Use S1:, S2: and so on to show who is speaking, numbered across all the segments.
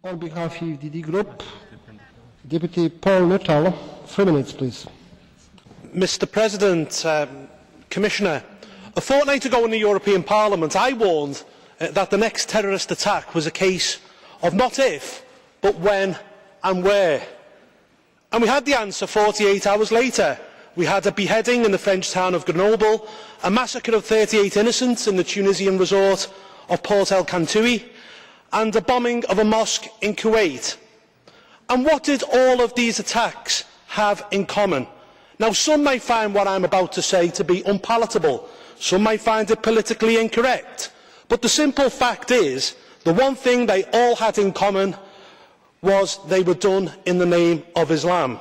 S1: On behalf of the EFDD Group, Deputy Paul Nuttall, 3 minutes, please.
S2: Mr. President, Commissioner, a fortnight ago in the European Parliament, I warned that the next terrorist attack was a case of not if, but when and where. And we had the answer 48 hours later. We had a beheading in the French town of Grenoble, a massacre of 38 innocents in the Tunisian resort of Port El Kantoui, and a bombing of a mosque in Kuwait. And what did all of these attacks have in common? Now, some may find what I am about to say to be unpalatable. Some may find it politically incorrect. But the simple fact is, the one thing they all had in common was they were done in the name of Islam.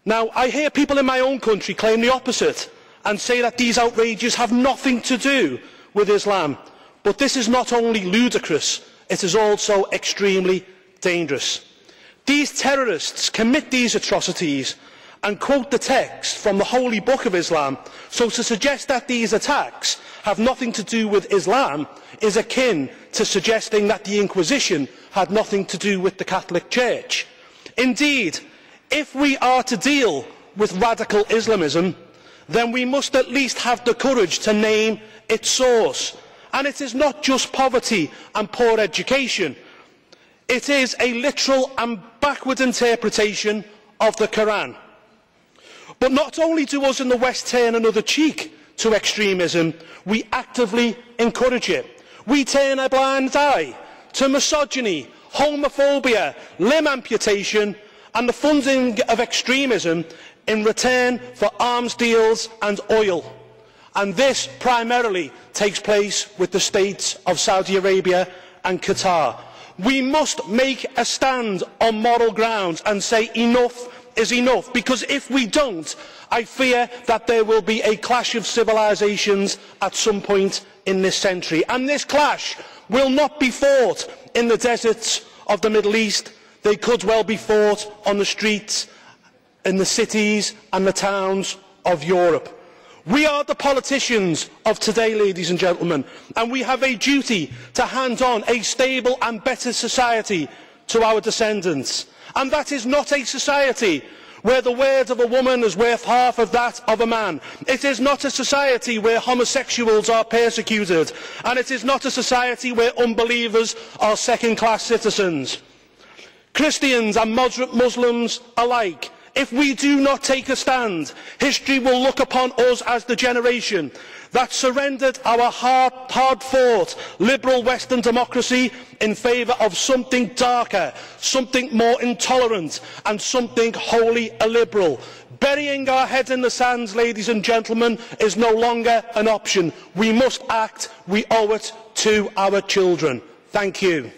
S2: Now, I hear people in my own country claim the opposite and say that these outrages have nothing to do with Islam. But this is not only ludicrous, it is also extremely dangerous. These terrorists commit these atrocities and quote the text from the Holy Book of Islam, so to suggest that these attacks have nothing to do with Islam is akin to suggesting that the Inquisition had nothing to do with the Catholic Church. Indeed, if we are to deal with radical Islamism, then we must at least have the courage to name its source. And it is not just poverty and poor education. It is a literal and backward interpretation of the Quran. But not only do us in the West turn another cheek to extremism, we actively encourage it. We turn a blind eye to misogyny, homophobia, limb amputation and the funding of extremism in return for arms deals and oil. And this primarily takes place with the states of Saudi Arabia and Qatar. We must make a stand on moral grounds and say enough is enough, because if we don't, I fear that there will be a clash of civilisations at some point in this century. And this clash will not be fought in the deserts of the Middle East. They could well be fought on the streets, in the cities and the towns of Europe. We are the politicians of today, ladies and gentlemen, and we have a duty to hand on a stable and better society to our descendants. And that is not a society where the word of a woman is worth half of that of a man. It is not a society where homosexuals are persecuted, and it is not a society where unbelievers are second-class citizens. Christians and moderate Muslims alike, if we do not take a stand, history will look upon us as the generation that surrendered our hard-fought liberal Western democracy in favour of something darker, something more intolerant and something wholly illiberal. Burying our heads in the sands, ladies and gentlemen, is no longer an option. We must act. We owe it to our children. Thank you.